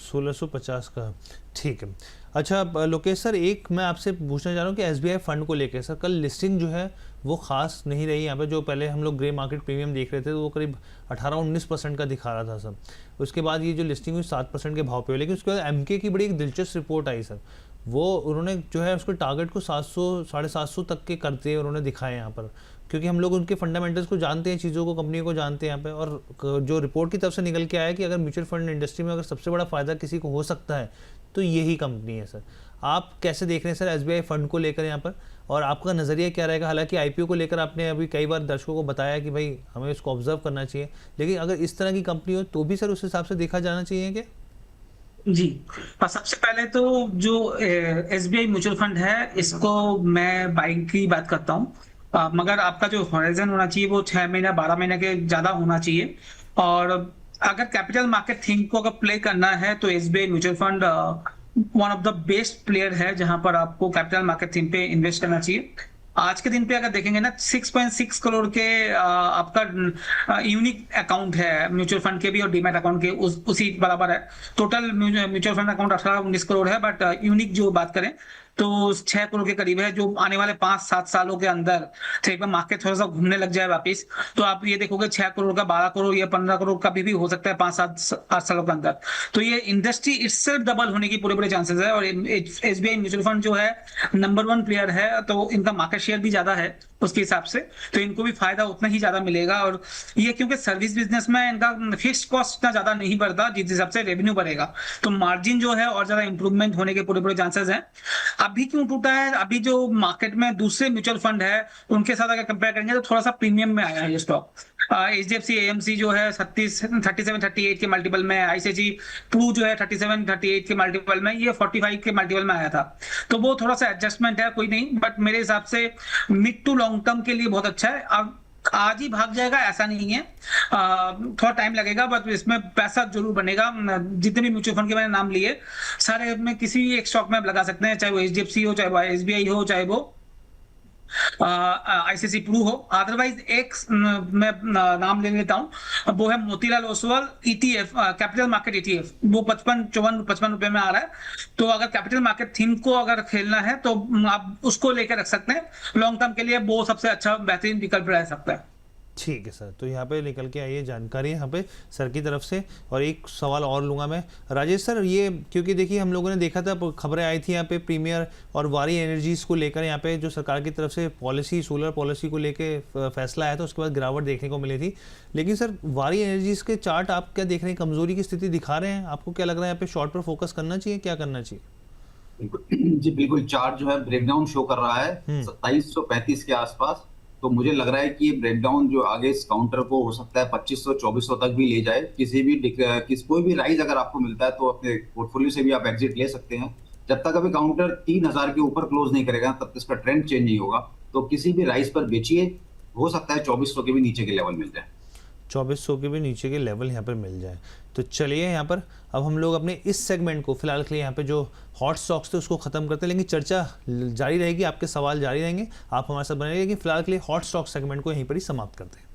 [SPEAKER 1] 1650 का, ठीक है। अच्छा लोकेश सर, एक मैं आपसे पूछना चाह रहा हूँ कि एसबीआई फंड को लेकर सर, कल लिस्टिंग जो है वो खास नहीं रही यहाँ पे। जो पहले हम लोग ग्रे मार्केट प्रीमियम देख रहे थे तो वो करीब 18-19% का दिखा रहा था सर। उसके बाद ये जो लिस्टिंग हुई 7% के भाव पे हुई, लेकिन उसके बाद एमके की बड़ी एक दिलचस्प रिपोर्ट आई सर। वो उन्होंने जो है उसको टारगेट को 700-750 तक के करते उन्होंने दिखाए यहाँ पर, क्योंकि हम लोग उनके फंडामेंटल्स को जानते हैं, चीज़ों को, कंपनियों को जानते हैं यहाँ पे। और जो रिपोर्ट की तरफ से निकल के आया कि अगर म्यूचुअल फंड इंडस्ट्री में अगर सबसे बड़ा फ़ायदा किसी को हो सकता है तो यही कंपनी है सर। आप कैसे देख रहे हैं सर एसबीआई फंड को लेकर यहाँ पर, और आपका नज़रिया क्या रहेगा? हालांकि आईपीओ को लेकर आपने अभी कई बार दर्शकों को बताया कि भाई हमें इसको ऑब्जर्व करना चाहिए, लेकिन अगर इस तरह की कंपनी हो तो भी सर उस हिसाब से देखा जाना चाहिए क्या?
[SPEAKER 3] जी, और सबसे पहले तो जो एसबीआई म्यूचुअल फंड है, इसको मैं बाइंग की बात करता हूँ, मगर आपका जो हॉराइजन होना चाहिए वो 6 महीना 12 महीने के ज्यादा होना चाहिए। और अगर कैपिटल मार्केट थीम को अगर प्ले करना है तो SBI mutual fund one of the best player है जहां पर आपको कैपिटल मार्केट थीम पे इन्वेस्ट करना चाहिए। आज के दिन पे अगर देखेंगे ना, 6.6 करोड़ के आपका यूनिक अकाउंट है म्यूचुअल फंड के भी और डीमैट अकाउंट के उसी बराबर है। Total mutual fund account 18-19 crore है, बट यूनिक जो बात करें तो 6 करोड़ के करीब है, जो आने वाले 5-7 सालों के अंदर तो एक बार मार्केट थोड़ा सा घूमने लग जाए वापिस तो आप ये देखोगे 6 करोड़ का 12 करोड़ या 15 करोड़ का भी हो सकता है 5-7-8 सालों के अंदर। तो ये इंडस्ट्री इटसेल्फ डबल होने की पूरे चांसेस है। और एसबीआई म्यूचुअल फंड जो है नंबर 1 प्लेयर है, तो इनका मार्केट शेयर भी ज्यादा है उसके हिसाब से, तो इनको भी फायदा उतना ही ज्यादा मिलेगा। और ये क्योंकि सर्विस बिजनेस में इनका फिक्स्ड कॉस्ट इतना ज्यादा नहीं बढ़ता, जिस हिसाब से रेवेन्यू बढ़ेगा तो मार्जिन जो है और ज्यादा इंप्रूवमेंट होने के पूरे चांसेस हैं। अभी क्यों टूटा है? अभी जो मार्केट में दूसरे म्यूचुअल फंड है उनके साथ अगर कंपेयर करेंगे तो थोड़ा सा प्रीमियम में आया है ये स्टॉक। एचडीएफसी एएमसी जो है 37-38 के मल्टीपल में, आईसीआईसी प्रू जो है 37-38 के मल्टीपल में, ये 45 के मल्टीपल में आया था। तो वो थोड़ा सा एडजस्टमेंट है, कोई नहीं, बट मेरे हिसाब से मिड टू लॉन्ग टर्म के लिए बहुत अच्छा है। अब आज ही भाग जाएगा ऐसा नहीं है, थोड़ा टाइम लगेगा, बट इसमें पैसा जरूर बनेगा। जितने भी म्यूचुअल फंड के मैंने नाम लिए सारे में किसी भी एक स्टॉक में आप लगा सकते हैं, चाहे वो एचडीएफसी हो, चाहे वो एसबीआई हो, चाहे वो आईसीआईसी प्रू हो। अदरवाइज एक मैं नाम ले लेता हूं, वो है Motilal Oswal ETF, capital market ETF, वो 55 रुपए में आ रहा है। तो अगर कैपिटल मार्केट थीम को अगर खेलना है तो आप उसको लेकर रख सकते हैं, लॉन्ग टर्म के लिए वो सबसे अच्छा बेहतरीन विकल्प रह सकता है।
[SPEAKER 1] ठीक है सर, तो यहाँ पे निकल के आई है जानकारी यहाँ पे सर की तरफ से। और एक सवाल और लूँगा मैं राजेश सर, ये क्योंकि देखिए हम लोगों ने देखा था, खबरें आई थी यहाँ पे प्रीमियर और वारी एनर्जीज़ को लेकर, यहाँ पे जो सरकार की तरफ से पॉलिसी, सोलर पॉलिसी को लेके फैसला आया था, उसके बाद गिरावट देखने को मिली थी। लेकिन सर वारी एनर्जीज़ के चार्ट आप क्या देख रहे हैं? कमजोरी की स्थिति दिखा रहे हैं? आपको क्या लग रहा है यहाँ पे शॉर्ट पर फोकस करना चाहिए, क्या करना चाहिए?
[SPEAKER 4] जी बिल्कुल, चार्ट जो है ब्रेकडाउन शो कर रहा है 2735 के आसपास। तो मुझे लग रहा है कि ये ब्रेकडाउन जो आगे इस काउंटर को हो सकता है 2500-2400 तक भी ले जाए। कोई भी राइज अगर आपको मिलता है तो अपने पोर्टफोलियो से भी आप एग्जिट ले सकते हैं। जब तक अभी काउंटर 3000 के ऊपर क्लोज नहीं करेगा तब तक इसका ट्रेंड चेंज नहीं होगा। तो किसी भी राइज पर बेचिए, हो सकता है 2400 के भी नीचे के लेवल मिल जाए,
[SPEAKER 1] 2400 के भी नीचे के लेवल यहाँ पर मिल जाए। तो चलिए यहाँ पर अब हम लोग अपने इस सेगमेंट को फिलहाल के लिए यहाँ पे जो हॉट स्टॉक्स थे उसको ख़त्म करते हैं, लेकिन चर्चा जारी रहेगी, आपके सवाल जारी रहेंगे, आप हमारे साथ बने रहिए। लेकिन फिलहाल के लिए हॉट स्टॉक सेगमेंट को यहीं पर ही समाप्त करते हैं।